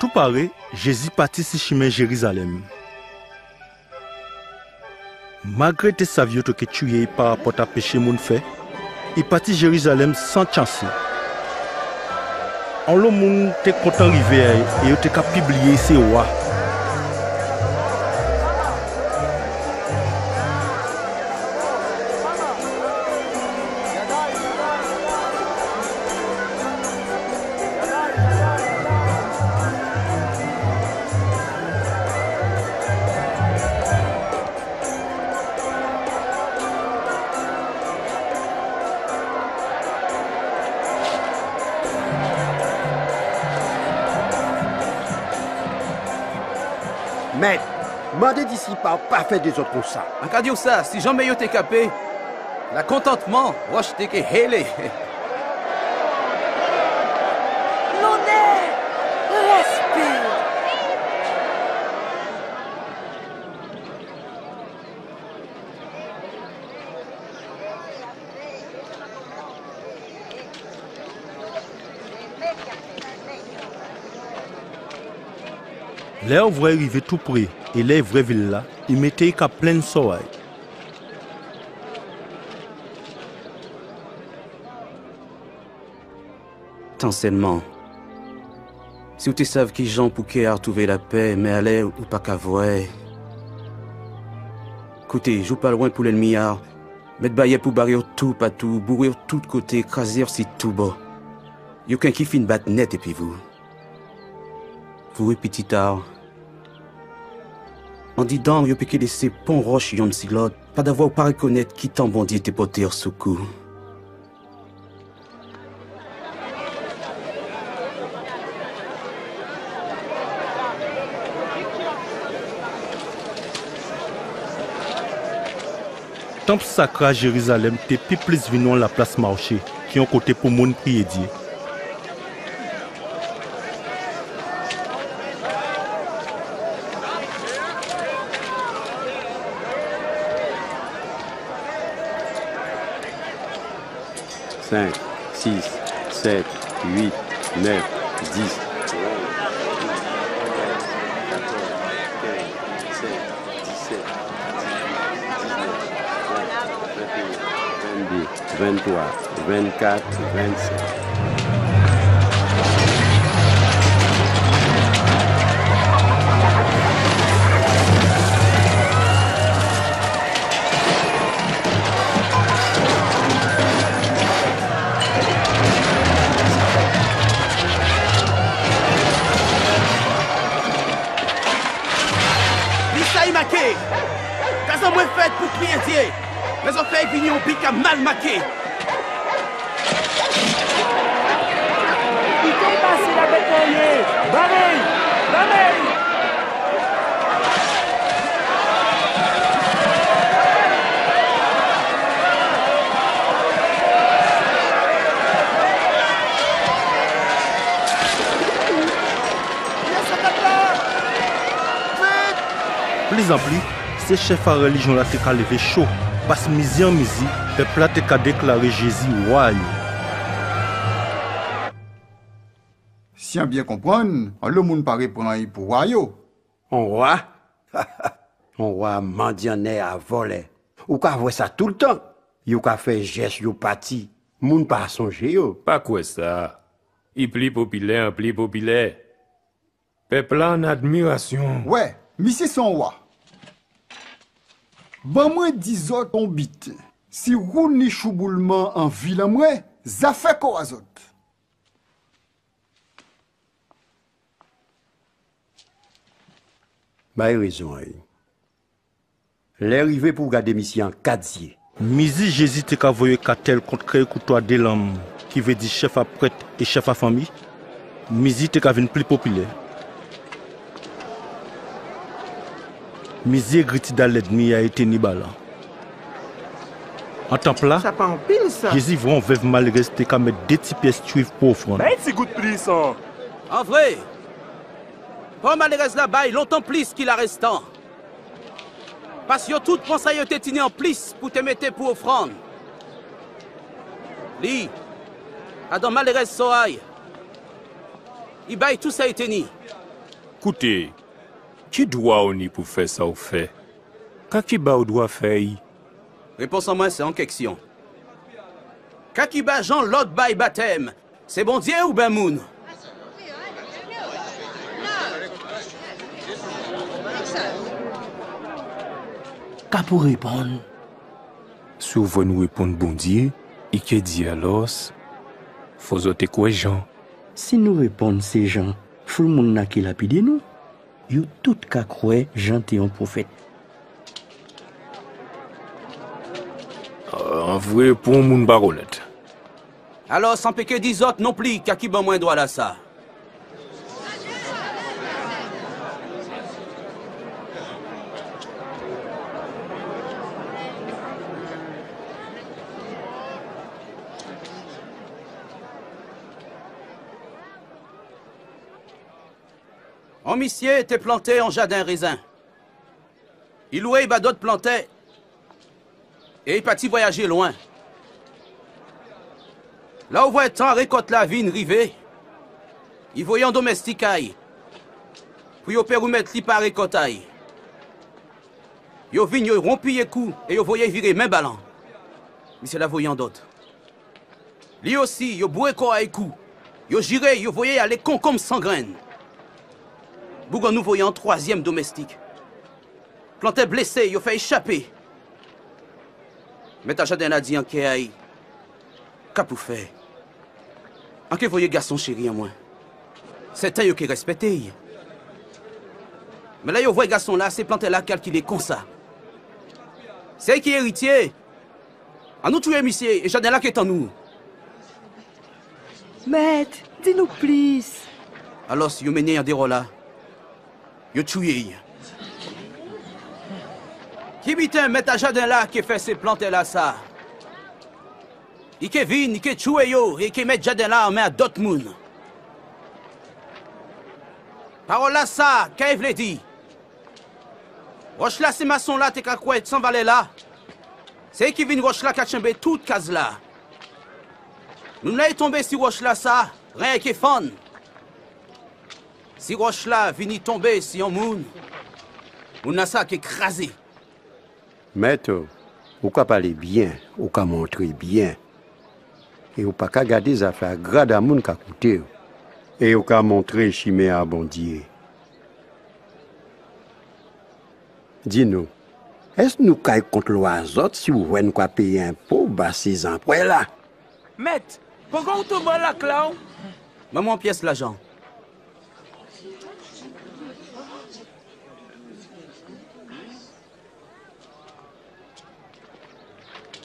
tout paraît, Jésus partit si chemin Jérusalem. Malgré tes savieux que tu es par rapport à péché mon fait, il partit Jérusalem sans chance. En le monde t'es content d'arriver et tu as publié ses rois. Maître, mandez d'ici pas fait des autres comme ça. En cas de ça, si jamais yo t'es capé, la contentement, roche t'es que hele. L'honneur, respect. L'air vrai arriver tout près et les vraies villes là, ils mettaient qu'à plein soleil. Anciennement, si vous savez qui Jean Pouquet a retrouvé la paix, mais allez ou pas qu'à voir. Écoutez, je joue pas loin pour l'ennemi, mettre bailler pour barrer tout, pas tout, bourrer tout de côté, écraser si tout bas. Y'a qu'un qui finit battre net et puis vous. Vous, petit tard. On dit donc, y'a piqué laisser pont roche yon si l'autre, pas d'avoir pas reconnaître qui t'en bon dit te porter sous coup. Temple sacré à Jérusalem, t'es plus venons la place marché, qui ont côté pour mon prier Dieu. Cinq, 6, 7, 8, 9, 10. 23, 24, 25. Lisa y maqué. Qu'est-ce que moi fait pour prier Dieu? Mais on fait vignon pique à mal maqué. Il t'est passé la bataille. Barré, barré. Plus en plus, ces chefs à religion là t'es levé chaud. Parce que midi en midi, le peuple a déclaré Jésus roi. Si on bien comprendre, le monde paraît prendre pour roi. On roi? On roi mendianais à voler. Ou qu'à voir ça tout le temps. Ou qu'à faire geste, ou parti. Moun pas songer yo. Pas quoi ça. Il plie populaire, plie populaire. Peuple en admiration. Ouais, mais c'est son roi. Bon, moi, dis autres on bite. Si roule ni chouboulement en ville, moi, ça fait quoi à autres? Bah, il a raison. L'arrivée pour garder mission en 4 yeux. Midi Jésus t'a voyé cartel contre créer couteau de l'homme, qui veut dire chef à prêtre et chef à famille. Midi t'a venu plus populaire. Midi griti dans l'ennemi a été nibala. En temps plat, Ça pas en pile ça. Jésus voit un veuve malgré t'es qu'à mettre 2 petits pièces suivre pour offrande. Ben c'est good plus ça. En vrai, pas malheureux là-bas, longtemps plus qu'il a restant. Parce que tout pense à te tenir en plus pour te mettre pour offrande. Li, à dans malheureux soaille, il baille tout ça et tenu. Écoutez, qui doit on y pour faire ça ou fait? Qui ba ou doit faire? Réponse en moi, c'est en question. Kakiba Jean l'autre bail baptême, c'est bon Dieu ou ben moun? Qu'à pour répondre? Si vous nous répondre bon Dieu, il qui dit alors, faut zoter quoi Jean? Si nous répondons ces gens, tout le monde n'a qui lapide nous. Yo tout ka croire Jean t'es un prophète. En vrai, pour moun baronette. Alors, sans péquer 10 autres non plus, Kakiba moins droit à ça. Un monsieur était planté en jardin raisin. Il louait d'autres plantaient. Et il partit voyager loin. Là où voit tant récolte la vigne rivée, il voyait un domestique aille. Puis il peut remettre li par récolte aille. Il vigne rompu les coups et il voyait virer même ballon. Mais c'est la voyant d'autres. Lui aussi, il boué quoi à coups. Il girait, il voyait aller con comme sans graines. Bougon nous voyons un troisième domestique. Planté blessé, il fait échapper. Mais ta jardin a dit en qu'aille. Qu'a pour faire? En que voyez garçon chéri en moi? C'est un qui respecté. Mais là, vous voyez garçon là, c'est planté là calculé comme ça. C'est qui est héritier. En nous tuer, monsieur, et jardin là qui est en nous. Maître, dis-nous please. Alors, si vous menez un déro là, vous tuez. Qui bitin met un jardin là qui fait ces plantes là ça? Il qui vient, il qui tue yo, et qui met jardin là en main à d'autres moun. Parole là ça, qu'est-ce que dit? Roche là, c'est maçon là, t'es qu'à quoi sans valer là? C'est qui vient roche là qui a chambé toute case là. Nous n'avons tombé si roche là ça, rien qui est fun. Si roche là vient tomber si on moun, on a ça qui est écrasé. Maître, ou ka parler bien, ou ka montrer bien. Et ou pas qu'à garder les affaires grades à moun ka coûter. Et ou ka montrer chimé à bon Dieu. Dis-nous, est-ce que nous caille contre l'oiseau si vous voulez nous payer un pot bas 6 ans pour là? Maître, pourquoi vous tombez là, clown? Maman pièce l'argent.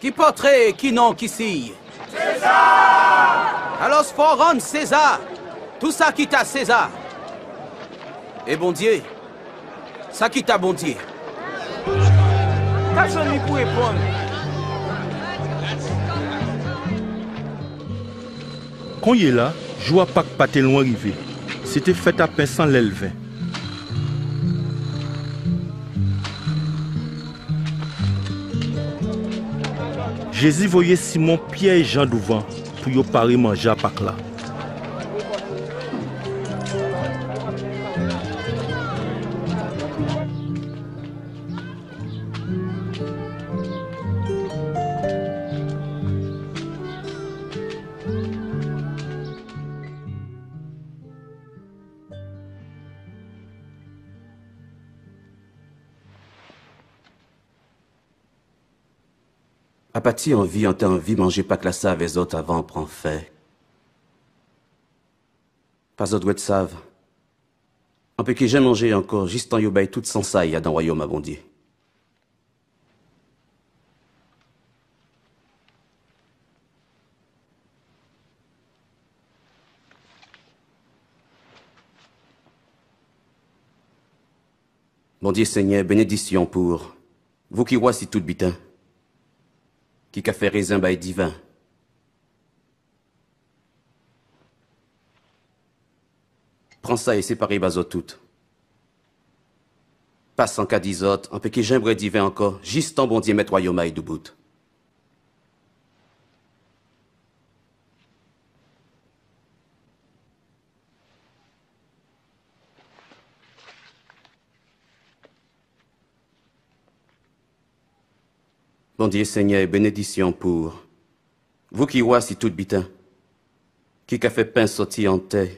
Qui portrait, qui non, qui si? César! Alors, faut rendre César. Tout ça qui t'a César. Et bon Dieu, ça qui t'a bon Dieu. Personne n'y peut répondre. Quand il est là, joua pas que pas loin arrivé. C'était fait à peine sans l'élever. Jésus voyait Simon, Pierre et Jean devant pour y parer manger à Pâques là. Apathie envie manger pas que la save les autres avant prend fait. Pas autres de save. Un peu que j'ai mangé encore, juste en yobay toute sans ça, y a dans le royaume à bon Dieu. Bon Dieu Seigneur, bénédiction pour vous qui voici tout bitin. Qui a fait raisin bail divin. Prends ça et séparez bazo tout. Passe en cas d'isot, un peu qui j'aimerais divin encore, juste en bon Dieu mettre royaume du bout. Bon Dieu Seigneur, bénédiction pour vous qui voyez si tout bitin, qui a fait pain sorti en terre.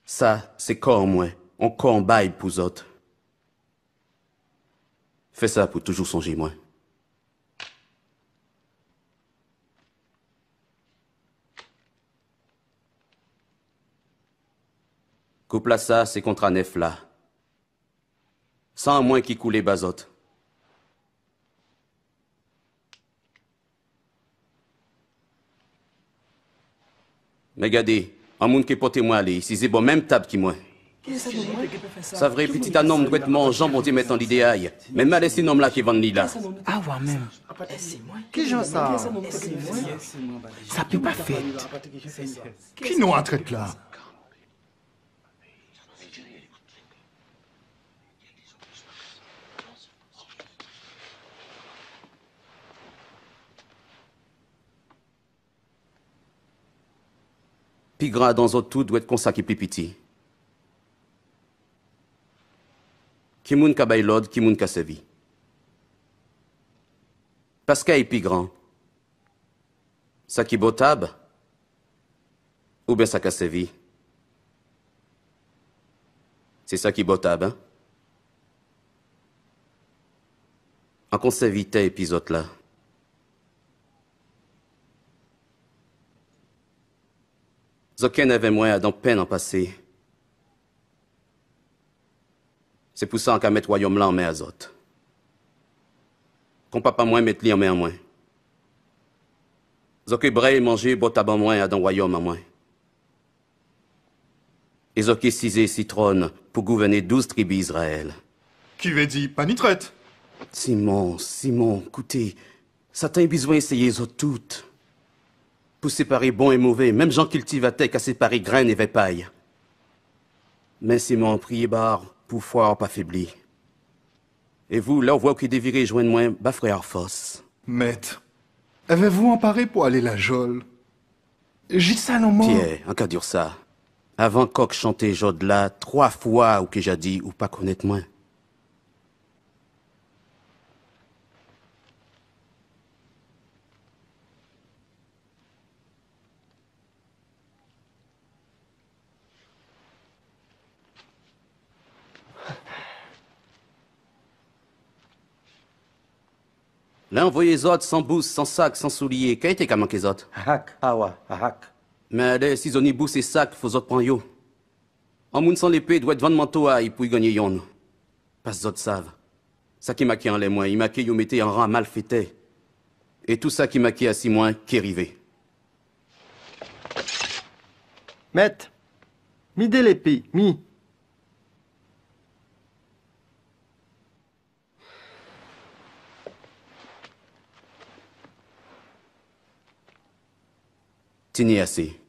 Ça, c'est corps moins, on combat pour vous autres. Fais ça pour toujours songer moins. Couple ça, c'est contre un nef là. Sans moins qui coulait bazote. Mais regardez, un monde qui porte moi aller, si c'est bon même table qui moi. Ça vrai petit un homme doit être mangeant bon Dieu mettant l'idéal. Même mal c'est homme là qui vend là. Ah ouais même. Qui j'en ça? Ça peut pas faire. Qui nous a traité là? Puis grand dans autres tout doit être consacré plus petit. Qui moun ka bay l'ordre, qui moun ka servi. Parce qu'il est plus grand. Ça qui botab, ou bien ça ka servi. C'est ça qui botab, hein? En qu'on servite épisode là. Aucun n'avait moins dans peine en passé. C'est pour ça qu'on mettre royaume là en main azote. Qu'on papa moins mettre li en main en moins. Zoké braille manger boit tabac moins dans royaume en moins. Et zoké cisé citronne pour gouverner 12 tribus Israël. Qui veut dire pas ni traite? Simon, écoutez, Satan a besoin d'essayer les autres toutes. Pour séparer bon et mauvais, même Jean cultivateur qu'à séparer graines et paille. Mais Simon, priez bar, pour foi pas faibli. Et vous, là, on voit qu'il dévirait joindre moi, bas frère force. Maître, avez-vous emparé pour aller la jole? J'ai ça non moi. Pierre, en cas dur ça. Avant coq chanter Jode là, 3 fois ou que j'ai dit, ou pas connaître moi. Là, envoyez les autres sans bourse, sans sac, sans souliers. Qu'est-ce que manqué les autres? Ahak, awa, ahak. Mais les si on y bourse et sac, faut autres prendre yo. En moun sans l'épée, doit être vendre manteau à pour y gagner yon. Parce que autres savent. Ça qui maquille en les mois, il maquille yo mettez en rang mal fêté. Et tout ça qui maquille à 6 mois, qui est arrivé. Maître, mi de l'épée, mi. Tini assez.